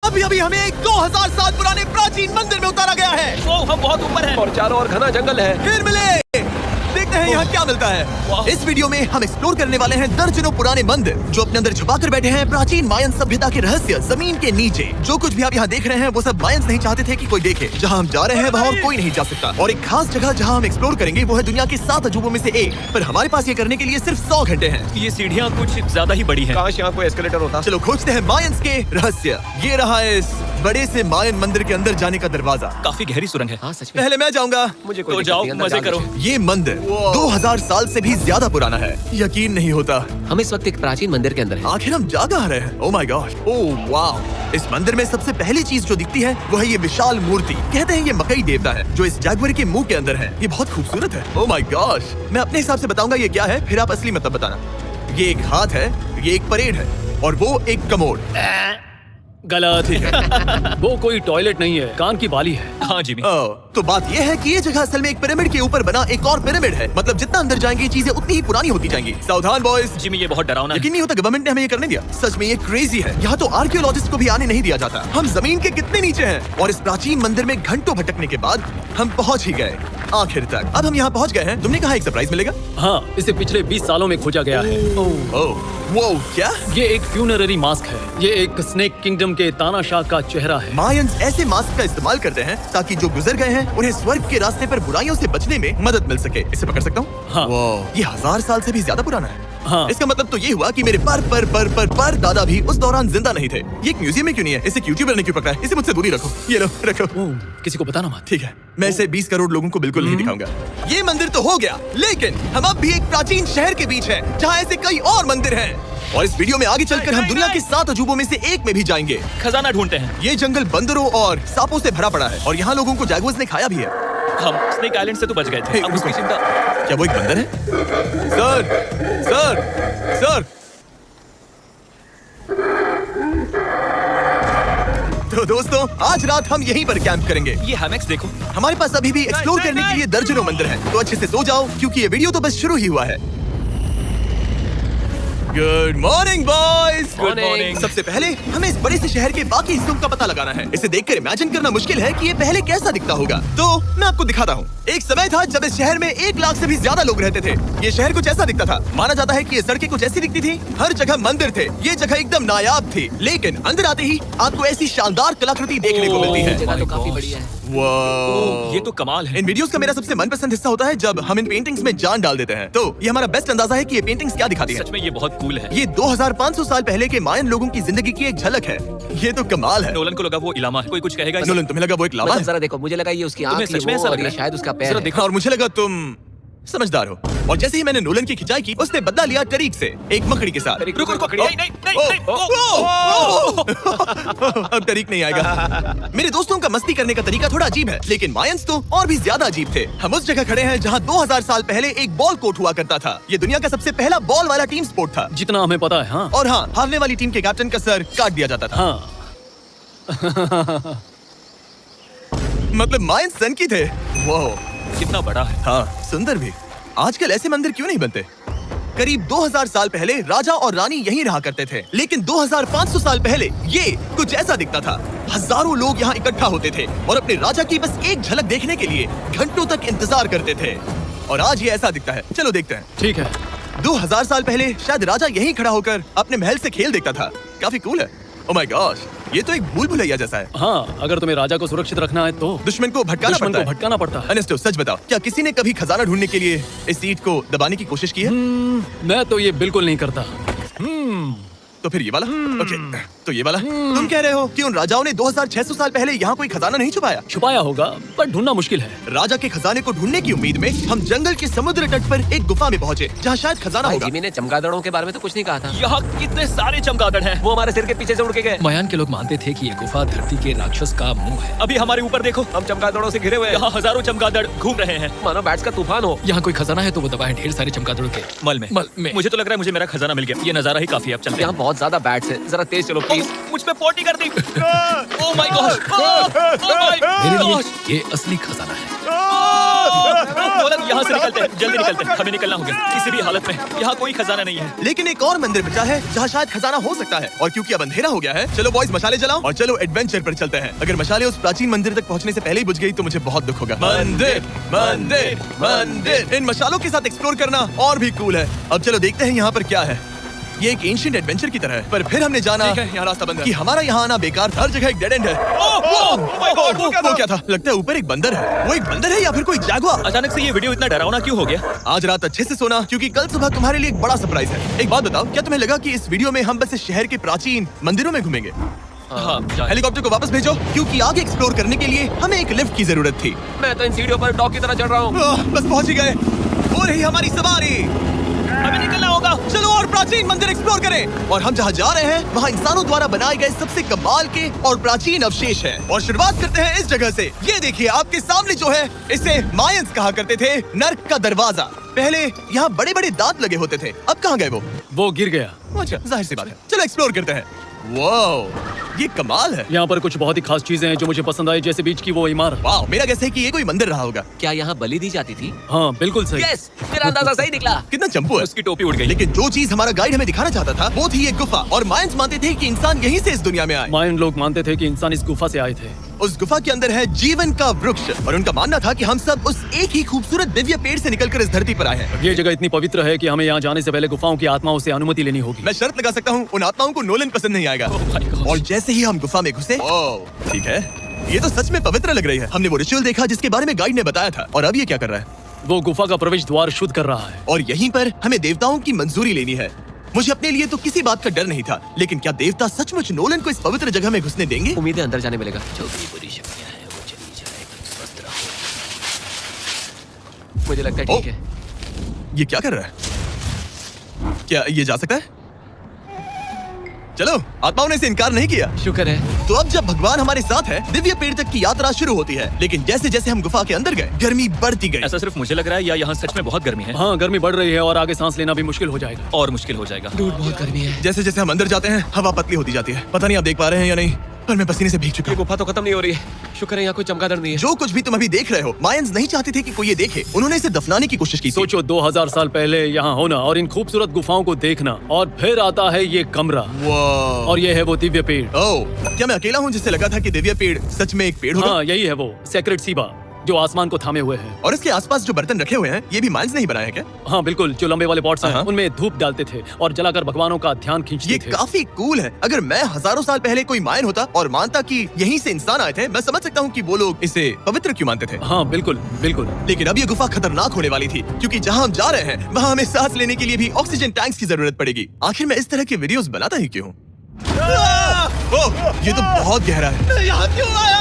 अभी अभी हमें एक 2000 साल पुराने प्राचीन मंदिर में उतारा गया है। वो हम बहुत ऊपर हैं और चारों ओर घना जंगल है। फिर मिले, देखते हैं यहाँ क्या मिलता है। इस वीडियो में हम एक्सप्लोर करने वाले हैं दर्जनों पुराने मंदिर जो अपने अंदर छुपा कर बैठे हैं प्राचीन मायन सभ्यता के रहस्य जमीन के नीचे। जो कुछ भी आप यहाँ देख रहे हैं वो सब मायंस नहीं चाहते थे कि कोई देखे। जहाँ हम जा रहे हैं वहाँ और कोई नहीं जा सकता। और एक खास जगह जहाँ हम एक्सप्लोर करेंगे वो है दुनिया के 7 अजूबों में से एक। पर हमारे पास ये करने के लिए सिर्फ 100 घंटे हैं। ये सीढ़ियाँ कुछ ज्यादा ही बड़ी हैं। काश यहाँ कोई एस्केलेटर होता। चलो खोजते हैं मायंस के रहस्य। ये रहा है इस बड़े से मायन मंदिर के अंदर जाने का दरवाजा। काफी गहरी सुरंग है। हाँ सच में। पहले मैं जाऊंगा। मुझे तो जाओ, मजे करो। ये मंदिर 2000 साल से भी ज्यादा पुराना है। यकीन नहीं होता। हम इस वक्त एक प्राचीन मंदिर के अंदर हैं। आखिर हम जा कहाँ रहे हैं? Oh my God, oh wow. इस मंदिर में सबसे पहली चीज जो दिखती है वो है ये विशाल मूर्ति। कहते हैं ये मकई देवता है जो इस जैगुआर के मुंह के अंदर है। ये बहुत खूबसूरत है। ओह माय गॉड, मैं अपने हिसाब से बताऊंगा ये क्या है, फिर आप असली मतलब बताना। ये एक हाथ है, ये एक परेड है और वो एक कमोड। गलत है। वो कोई टॉयलेट नहीं है, कान की बाली है। हाँ जिमी। तो बात यह है कि ये जगह असल में एक पिरामिड के ऊपर बना एक और पिरामिड है। मतलब जितना अंदर जाएंगे चीजें उतनी ही पुरानी होती जाएंगी। सावधान बॉयज। जिमी ये बहुत डरावना है। यकीन नहीं होता गवर्नमेंट ने हमें ये करने दिया। सच में ये क्रेजी है। यहाँ तो आर्कियोलॉजिस्ट को भी आने नहीं दिया जाता। हम जमीन के कितने नीचे हैं और इस प्राचीन मंदिर में घंटों भटकने के बाद हम पहुँच ही गए आखिर तक। अब हम यहाँ पहुँच गए हैं। तुमने कहा एक सरप्राइज मिलेगा। हाँ, इसे पिछले 20 सालों में खोजा गया है। वो क्या? ये एक फ्यूनररी मास्क है। ये एक स्नेक किंगडम के तानाशाह का चेहरा है। मायंस ऐसे मास्क का इस्तेमाल करते हैं ताकि जो गुजर गए हैं उन्हें स्वर्ग के रास्ते पर बुराइयों से बचने में मदद मिल सके। इसे पकड़ सकता हूँ? हाँ। ये 1000 साल से भी ज्यादा पुराना है। हाँ। इसका मतलब तो ये हुआ कि मेरे पर दादा भी उस दौरान जिंदा नहीं थे। ये एक म्यूजियम में क्यों नहीं है? इसे यूट्यूबर ने क्यों पकड़ा है? इसे मुझसे दूरी रखो। ये लो रखो। किसी को बताना मत। ठीक है, मैं इसे 20 करोड़ लोगों को बिल्कुल नहीं दिखाऊंगा। ये मंदिर तो हो गया, लेकिन हम अब भी एक प्राचीन शहर के बीच हैं, जहाँ ऐसे कई और मंदिर हैं। और इस वीडियो में आगे चलकर हम दुनिया के 7 अजूबों में से एक में भी जाएंगे। खजाना ढूंढते हैं। ये जंगल बंदरों और सांपों से भरा पड़ा है और यहाँ लोगों को जैगुआर्स ने खाया भी है। हम स्नेक आइलैंड से तो बच गए थे। अब उसकी चिंता। क्या वो एक बंदर है? Sir, sir. तो दोस्तों आज रात हम यहीं पर कैंप करेंगे। ये हैमेक्स देखो। हमारे पास अभी भी एक्सप्लोर करने के लिए दर्जनों मंदिर हैं। तो अच्छे से सो जाओ क्योंकि ये वीडियो तो बस शुरू ही हुआ है। Good morning boys. Good morning. सबसे पहले हमें इस बड़े से शहर के बाकी हिस्सों का पता लगाना है। इसे देखकर इमेजिन करना मुश्किल है कि ये पहले कैसा दिखता होगा। तो मैं आपको दिखाता हूँ। एक समय था जब इस शहर में 1 लाख से भी ज्यादा लोग रहते थे। ये शहर कुछ ऐसा दिखता था। माना जाता है कि ये सड़कें कुछ ऐसी दिखती थी। हर जगह मंदिर थे। ये जगह एकदम नायाब थी। लेकिन अंदर आते ही आपको ऐसी शानदार कलाकृति देखने को मिलती है। जगह तो काफी बड़ी है। वाह, ये तो कमाल है। इन वीडियोस का मेरा सबसे मनपसंद हिस्सा होता है जब हम इन पेंटिंग्स में जान डाल देते हैं। तो ये हमारा बेस्ट अंदाजा है कि ये पेंटिंग्स क्या दिखाती है। सच में ये बहुत कूल है। ये 2500 साल पहले के मायन लोगों की जिंदगी की एक झलक है। ये तो कमाल है। नोलन को लगा वो इलामा है। कोई कुछ कहेगा? नोलन, तुम्हें लगा वो एक लावा मतलब है? जरा देखो, मुझे लगा ये उसकी आँख तुम्हें थी सच में वो ऐसा और लग ये रहा है? शायद उसका पैर जरा है। देखो। और मुझे लगा तुम समझदार हो। और जैसे ही मैंने नोलन की खिंचाई की उसने बदला लिया टरीक से एक मकड़ी के साथ। रुको रुको। ओ, नहीं नहीं नहीं। अब तरीक नहीं आएगा। मेरे दोस्तों का मस्ती करने का तरीका थोड़ा अजीब है, लेकिन मायंस तो और भी ज्यादा अजीब थे। हम उस जगह खड़े हैं जहाँ 2000 साल पहले एक बॉल कोर्ट हुआ करता था। ये दुनिया का सबसे पहला बॉल वाला टीम स्पोर्ट था। जितना हमें पता है। हाँ। और हाँ, हारने वाली टीम के कैप्टन का सर काट दिया जाता था। हाँ। मतलब मायंस सन की थे। वो कितना बड़ा है। हाँ, सुंदर भी। आजकल ऐसे मंदिर क्यों नहीं बनते? करीब 2000 साल पहले राजा और रानी यहीं रहा करते थे। लेकिन 2500 साल पहले ये कुछ ऐसा दिखता था। हजारों लोग यहाँ इकट्ठा होते थे और अपने राजा की बस एक झलक देखने के लिए घंटों तक इंतजार करते थे। और आज ये ऐसा दिखता है। चलो देखते हैं। ठीक है। 2000 साल पहले शायद राजा यहीं खड़ा होकर अपने महल से खेल देखता था। काफी कूल है। ओह माय गॉश, ये तो एक भूल भुलैया जैसा है। हाँ, अगर तुम्हें राजा को सुरक्षित रखना है तो दुश्मन को भटकाना पड़ता है। अनेस्टो, सच बताओ, क्या किसी ने कभी खजाना ढूंढने के लिए इस सीट को दबाने की कोशिश की है? मैं तो ये बिल्कुल नहीं करता। तो फिर ये वाला? ओके, तो ये वाला? तुम कह रहे हो कि उन राजाओं ने 2600 साल पहले यहाँ कोई खजाना नहीं छुपाया? छुपाया होगा पर ढूंढना मुश्किल है। राजा के खजाने को ढूंढने की उम्मीद में हम जंगल के समुद्र तट पर एक गुफा में पहुँचे जहाँ शायद खजाना होगा। जिमी ने चमगादड़ों के बारे में तो कुछ नहीं कहा था। यहाँ कितने सारे चमगादड़ हैं। वो हमारे सिर के पीछे से उड़ के गए। मयान के लोग मानते थे कि ये गुफा धरती के राक्षस का मुंह है। अभी हमारे ऊपर देखो, हम चमगादड़ों से घिरे हुए हैं। यहाँ हजारों चमगादड़ घूम रहे हैं। मानो बैट्स का तूफान हो। यहाँ कोई खजाना है तो वो दबाए ढेर सारे चमगादड़ों के मल में। मुझे तो लग रहा है मुझे मेरा खजाना मिल गया। ये नजारा ही काफी है। अब चलते हैं। यहाँ बहुत ज्यादा बैट्स है। जरा तेज चलो प्लीज। मुझ पे पोटी कर दी। Oh my gosh. मेरे लिए ये असली खजाना है। यहाँ से निकलते हैं, जल्दी निकलते हैं, हमें निकलना होगा किसी भी हालत में। यहाँ कोई खजाना नहीं है। लेकिन एक और मंदिर बचा है जहाँ शायद खजाना हो सकता है, और क्योंकि अब अंधेरा हो गया है, चलो बॉयज मशाले जलाओ और चलो एडवेंचर पर चलते हैं। अगर मशाले उस प्राचीन मंदिर तक पहुँचने से पहले ही बुझ गई तो मुझे बहुत दुख होगा। मंदिर मंदिर मंदिर, इन मशालों के साथ एक्सप्लोर करना और भी कूल है। अब चलो देखते हैं यहाँ पर क्या है। ये एक एंशिएंट एडवेंचर की तरह है, पर फिर हमने जाना ठीक है, यहाँ रास्ता बंद है। कि हमारा यहाँ आना बेकार था। हर जगह एक डेड एंड है। वो क्या था? लगता है ऊपर एक बंदर है। वो एक बंदर है या फिर कोई जैगुआर? अचानक से ये वीडियो इतना डरावना क्यों हो गया? आज रात अच्छे से सोना, क्योंकि कल सुबह तुम्हारे लिए एक बड़ा सरप्राइज है। एक बात बताओ, क्या तुम्हें लगा कि इस वीडियो में हम बस इस शहर के प्राचीन मंदिरों में घूमेंगे? हाँ, जाए। हेलीकॉप्टर को वापस भेजो, क्योंकि आगे एक्सप्लोर करने के लिए हमें एक लिफ्ट की जरूरत थी। मैं तो इन सीढ़ियों पर डॉग की तरह चढ़ रहा हूँ। बस पहुंच ही गए। हो रही हमारी सवारी। हमें निकलना होगा। चलो और प्राचीन मंदिर एक्सप्लोर करें। और हम जहाँ जा रहे हैं वहाँ इंसानों द्वारा बनाए गए सबसे कमाल के और प्राचीन अवशेष हैं। और शुरुआत करते हैं इस जगह से। ये देखिए आपके सामने जो है, इसे मायंस कहा करते थे नर्क का दरवाजा। पहले यहाँ बड़े बड़े दांत लगे होते थे, अब कहाँ गए वो गिर गया। अच्छा, जाहिर सी बात है। चलो एक्सप्लोर करते हैं। वाओ, ये कमाल है। यहाँ पर कुछ बहुत ही खास चीजें हैं जो मुझे पसंद आई, जैसे बीच की वो इमारत। वाओ, मेरा गैस है कि ये कोई मंदिर रहा होगा। क्या यहाँ बलि दी जाती थी? हाँ बिल्कुल सही। यस, मेरा अंदाजा सही निकला। कितना चंपू है। उसकी टोपी उड़ गई। लेकिन जो चीज हमारा गाइड हमें दिखाना चाहता था वो थी ये गुफा। और मायंस मानते थे कि इंसान यहीं से इस दुनिया में आए। मायन लोग मानते थे कि इंसान इस गुफा से आए थे। उस गुफा के अंदर है जीवन का वृक्ष, और उनका मानना था कि हम सब उस एक ही खूबसूरत दिव्य पेड़ से निकलकर इस धरती पर आए हैं। ये जगह इतनी पवित्र है कि हमें यहाँ जाने से पहले गुफाओं की आत्माओं से अनुमति लेनी होगी। मैं शर्त लगा सकता हूँ उन आत्माओं को नोलन पसंद नहीं आएगा। Oh my God। और जैसे ही हम गुफा में घुसे, ठीक है, ये तो सच में पवित्र लग रही है। हमने वो रिचुअल देखा जिसके बारे में गाइड ने बताया था, और अब ये क्या कर रहा है? वो गुफा का प्रवेश द्वार शुद्ध कर रहा है। और यहीं पर हमें देवताओं की मंजूरी लेनी है। मुझे अपने लिए तो किसी बात का डर नहीं था, लेकिन क्या देवता सचमुच नोलन को इस पवित्र जगह में घुसने देंगे? उम्मीद है अंदर जाने मिलेगा। जो भी बुरी शक्तियाँ हैं वो चली जाएगी, स्वस्थ रहो। मुझे लगता है ठीक है। ये क्या कर रहा है? क्या ये जा सकता है? चलो, आत्माओं ने इसे इनकार नहीं किया। शुक्र है। तो अब जब भगवान हमारे साथ है, दिव्य पेड़ तक की यात्रा शुरू होती है। लेकिन जैसे जैसे हम गुफा के अंदर गए, गर्मी बढ़ती गई। ऐसा सिर्फ मुझे लग रहा है या यहाँ सच में बहुत गर्मी है? हाँ गर्मी बढ़ रही है और आगे सांस लेना भी मुश्किल हो जाएगा। और मुश्किल हो जाएगा। बहुत गर्मी है। जैसे जैसे हम अंदर जाते हैं, हवा पतली होती जाती है। पता नहीं आप देख पा रहे हैं या नहीं, पर मैं पसीने से भीग चुका ये हूँ। गुफा तो खत्म नहीं हो रही है। शुक्र है यहाँ कोई चमगादड़ नहीं है। जो कुछ भी तुम अभी देख रहे हो, मायंस नहीं चाहते थे कि कोई ये देखे। उन्होंने इसे दफनाने की कोशिश की थी। सोचो 2000 साल पहले यहाँ होना और इन खूबसूरत गुफाओं को देखना, और फिर आता है ये कमरा, वाह। और ये है वो दिव्य पेड़। ओह, क्या मैं अकेला हूँ जिससे लगा था कि दिव्य पेड़ सच में एक पेड़ होगा? हाँ यही है वो सेक्रेट सीबा जो आसमान को थामे हुए हैं। और इसके आसपास जो बर्तन रखे हुए हैं, ये भी मायंस ने ही बनाए हैं क्या? हाँ बिल्कुल, जो लंबे वाले पॉट्स हैं हाँ। उनमें धूप डालते थे और जलाकर भगवानों का ध्यान खींचते ये थे। काफी कूल है। अगर मैं हजारों साल पहले कोई मायन होता और मानता कि यहीं से इंसान आए थे, मैं समझ सकता हूँ कि वो लोग इसे पवित्र क्यों मानते थे। हाँ बिल्कुल बिल्कुल। लेकिन अब ये गुफा खतरनाक होने वाली थी, क्योंकि जहाँ हम जा रहे हैं वहाँ हमें सांस लेने के लिए भी ऑक्सीजन टैंक्स की जरूरत पड़ेगी। आखिर मैं इस तरह के वीडियोस बनाता ही क्यों हूँ? ओह, ये तो बहुत गहरा है। यहाँ क्यों आया?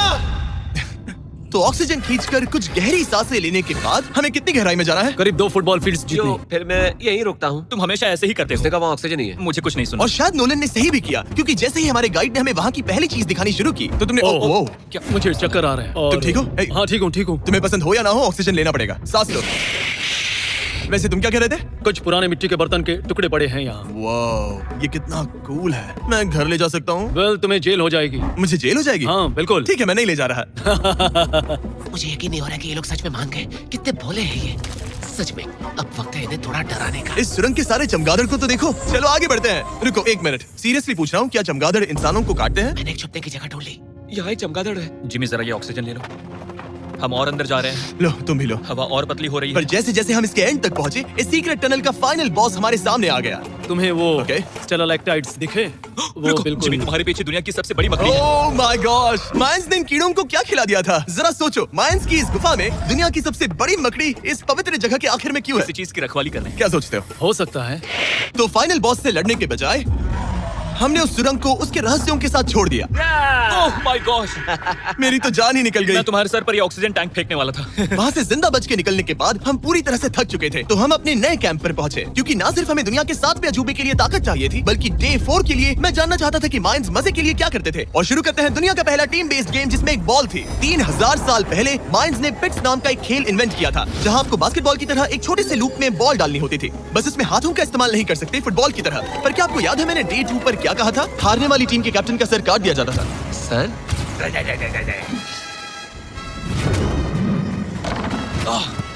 तो ऑक्सीजन खींचकर कुछ गहरी सांसें लेने के बाद हमें कितनी गहराई में जाना है? करीब 2 फुटबॉल फील्ड्स जो जितनी। फिर मैं यहीं रुकता हूँ। तुम हमेशा ऐसे ही करते उसने हो। कहा वहाँ ऑक्सीजन नहीं है। मुझे कुछ नहीं सुना। और शायद नोलन ने सही भी किया, क्योंकि जैसे ही हमारे गाइड ने हमें वहाँ की पहली चीज दिखानी शुरू की तो तुमने ओह, क्या? मुझे चक्कर आ रहे हैं। और तुम ठीक हो? ए, हाँ ठीक हूँ ठीक हूँ। तुम्हें पसंद हो या ना हो, ऑक्सीजन लेना पड़ेगा। सांस लो। वैसे तुम क्या कह रहे थे? कुछ पुराने मिट्टी के बर्तन के टुकड़े पड़े हैं यहाँ। वाह, ये कितना कूल है। मैं घर ले जा सकता हूँ? वेल तुम्हें जेल हो जाएगी। मुझे जेल हो जाएगी? हाँ बिल्कुल। ठीक है, मैं नहीं ले जा रहा। मुझे यकीन नहीं हो रहा कि ये लोग सच में मान गए। कितने भोले हैं ये। सच में अब वक्त है इन्हें थोड़ा डराने का। इस सुरंग के सारे चमगादड़ को तो देखो। चलो आगे बढ़ते हैं। रुको एक मिनट, सीरियसली पूछ रहा हूँ, क्या चमगादड़ इंसानों को काटते हैं? मैंने एक छुपने की जगह ढूंढ ली। यहाँ एक चमगादड़ है। जिमी जरा ये ऑक्सीजन ले लो। हम और अंदर जा रहे हैं। लो तुम भी लो। हवा और पतली हो रही पर है। जैसे जैसे हम इसके एंड तक पहुँचे, इस सीक्रेट टनल का फाइनल बॉस हमारे सामने आ गया। तुम्हें वो Okay. स्टेलाक्टाइट्स दिखे? वो रुको, बिल्कुल। जिमी तुम्हारे पीछे दुनिया की सबसे बड़ी मकड़ी है। ओह माय गॉश, मायंस ने इन कीड़ों को क्या खिला दिया था? जरा सोचो, मायंस की इस गुफा में दुनिया की सबसे बड़ी मकड़ी इस पवित्र जगह के आखिर में क्यों है? किसी चीज की रखवाली कर रहे हैं। क्या सोचते हो? हो सकता है। तो फाइनल बॉस से लड़ने के बजाय हमने उस सुरंग को उसके रहस्यों के साथ छोड़ दिया। ओह माय गॉश, मेरी तो जान ही निकल गई। मैं तुम्हारे सर पर ये ऑक्सीजन टैंक फेंकने वाला था। वहाँ से जिंदा बच के निकलने के बाद हम पूरी तरह से थक चुके थे, तो हम अपने नए कैंप पर पहुंचे, क्योंकि ना सिर्फ हमें दुनिया के 7वें अजूबे के लिए ताकत चाहिए थी, बल्कि डे 4 के लिए मैं जानना चाहता था कि मायंस मजे के लिए क्या करते थे। और शुरू करते हैं दुनिया का पहला टीम बेस्ड गेम, जिसमें एक बॉल थी। 3000 साल पहले मायंस ने पिट्स नाम का एक खेल इन्वेंट किया था, जहाँ आपको बास्केटबॉल की तरह एक छोटे से लूप में बॉल डालनी होती थी। बस इसमें हाथों का इस्तेमाल नहीं कर सकते फुटबॉल की तरह। पर क्या आपको याद है मैंने डे 2 पर क्या कहा था? हारने वाली टीम के कैप्टन का सर काट दिया जाता था। सर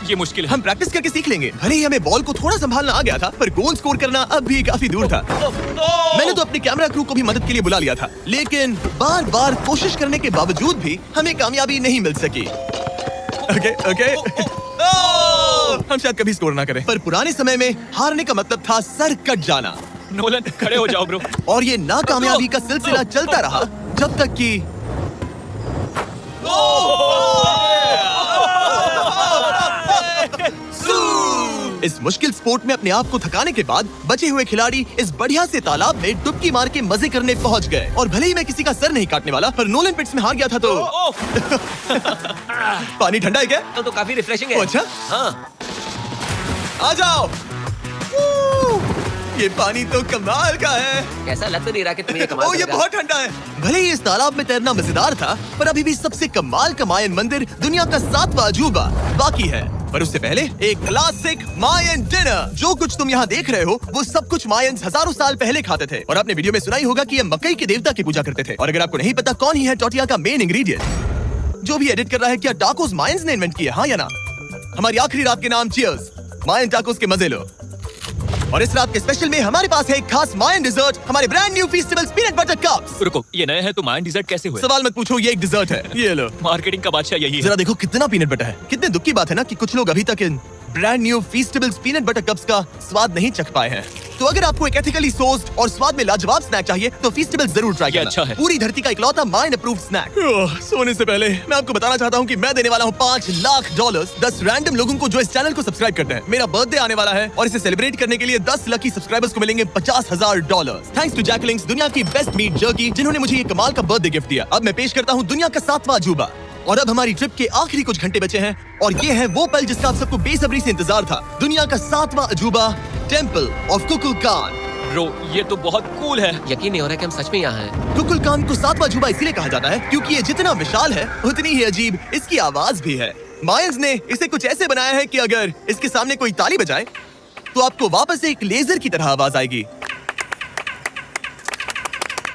ये मुश्किल है। हम प्रैक्टिस करके सीख लेंगे। भले ही हमें बॉल को थोड़ा संभालना आ गया था, पर गोल स्कोर करना अब भी काफी दूर था। मैंने तो अपने कैमरा क्रू को भी मदद के लिए बुला लिया था, लेकिन बार बार कोशिश करने के बावजूद भी हमें कामयाबी नहीं मिल सकी। ओके हम शायद कभी स्कोर ना करें, पर पुराने समय में हारने का मतलब था सर कट जाना। नोलन खड़े हो जाओ ब्रो। और ये नाकामयाबी का सिलसिला चलता रहा जब तक कि इस मुश्किल स्पोर्ट में अपने आप को थकाने के बाद बचे हुए खिलाड़ी इस बढ़िया से तालाब में डुबकी मार के मजे करने पहुंच गए। और भले ही मैं किसी का सर नहीं काटने वाला, पर नोलन पिट्स में हार गया था तो पानी ठंडा है क्या? तो काफी रिफ्रेशिंग है। अच्छा हाँ। आ जाओ। ये पानी तो कमाल का है। ऐसा लग तो नहीं रहा कि तुम्हें ये कमाल ओ, ये करेगा। बहुत ठंडा है। भले ही इस तालाब में तैरना मजेदार था, पर अभी भी सबसे कमाल का मायन मंदिर दुनिया का 7वां अजूबा बाकी है। पर उससे पहले एक क्लासिक मायन डिनर। जो कुछ तुम यहाँ देख रहे हो वो सब कुछ मायंस हजारों साल पहले खाते थे। और आपने वीडियो में सुना ही होगा कि ये मकई के देवता की पूजा करते थे। और अगर आपको नहीं पता कौन ही है टोटिया का मेन इंग्रेडिएंट, जो भी एडिट कर रहा है, क्या टाकोस मायंस ने इन्वेंट किया, हाँ या ना? हमारी आखिरी रात के नाम चीयर्स। मायन टाकोस के मजे लो। और इस रात के स्पेशल में हमारे पास है एक खास मायन डिजर्ट, हमारे brand new Feastable peanut butter cups. रुको, ये नए हैं तो मायन डिजर्ट कैसे हुए? सवाल मत पूछो, ये एक डिजर्ट है। ये लो। मार्केटिंग का बादशाह यही है। जरा देखो कितना पीनट बटर है। कितने दुख की बात है ना कि कुछ लोग अभी तक इन brand new Feastables peanut butter cups का स्वाद नहीं चख पाए हैं। तो अगर आपको एक एथिकली सोर्स्ड और स्वाद में लाजवाब स्नैक चाहिए तो फीस्टेबल्स जरूर ट्राई करना। अच्छा है। पूरी धरती का इकलौता मायन अप्रूव्ड स्नैक। सोने से पहले मैं आपको बताना चाहता हूँ कि मैं देने वाला हूँ $5 लाख 10 रैंडम लोगों को जो इस चैनल को सब्सक्राइब करते हैं। मेरा बर्थडे आने वाला है और इसे सेलिब्रेट करने के लिए 10 लकी सब्सक्राइबर्स को मिलेंगे $50,000। थैंक्स टू जैकलिंग्स, दुनिया की बेस्ट मीट जर्की, जिन्होंने मुझे ये कमाल का बर्थडे गिफ्ट दिया। अब मैं पेश करता हूँ दुनिया का 7वां अजूबा। और अब हमारी ट्रिप के आखिरी कुछ घंटे बचे हैं और ये है वो पल जिसका आप सबको बेसब्री से इंतजार था। दुनिया का 7वां अजूबा, टेंपल ऑफ कुकुलकान। ब्रो, ये तो बहुत कूल है। यकीन नहीं हो रहा कि हम सच में यहाँ हैं। कुकुलकान को 7वां अजूबा इसलिए कहा जाता है क्योंकि ये जितना विशाल है उतनी ही अजीब इसकी आवाज भी है। मायंस ने इसे कुछ ऐसे बनाया है कि अगर इसके सामने कोई ताली बजाए तो आपको वापस एक लेजर की तरह आवाज आएगी।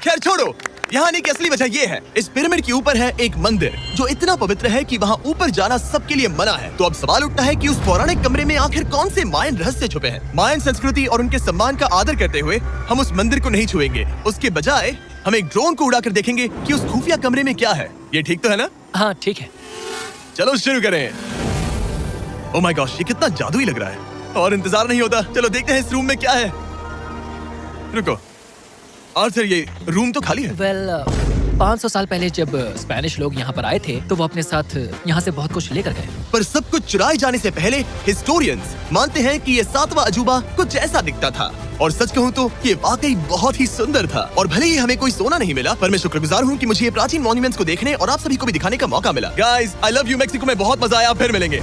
खैर छोड़ो, यहाँ आने की असली वजह ये है, इस पिरामिड के ऊपर है एक मंदिर जो इतना पवित्र है कि वहाँ ऊपर जाना सबके लिए मना है। तो अब सवाल उठता है कि उस पौराणिक कमरे में आखिर कौन से मायन रहस्य छुपे हैं। मायन संस्कृति और उनके सम्मान का आदर करते हुए हम उस मंदिर को नहीं छुएंगे। उसके बजाय हम एक ड्रोन को उड़ाकर देखेंगे कि उस खुफिया कमरे में क्या है। ये ठीक तो है ना? हाँ ठीक है। चलो शुरू करें। ओह माय गॉश, ये कितना जादुई लग रहा है और इंतजार नहीं होता। चलो देखते हैं इस रूम में क्या है। रुको आर्थर, ये रूम तो खाली है। वेल 500 साल पहले जब स्पेनिश लोग यहाँ पर आए थे तो वो अपने साथ यहाँ से बहुत कुछ लेकर गए। पर सब कुछ चुराए जाने से पहले हिस्टोरियंस मानते हैं कि ये 7वां अजूबा कुछ ऐसा दिखता था। और सच कहूँ तो ये वाकई बहुत ही सुंदर था। और भले ही हमें कोई सोना नहीं मिला, पर मैं शुक्रगुजार हूँ कि मुझे ये प्राचीन मॉन्यूमेंट्स को देखने और आप सभी को भी दिखाने का मौका मिला। Guys, I love you Mexico में बहुत मजा आया। फिर मिलेंगे।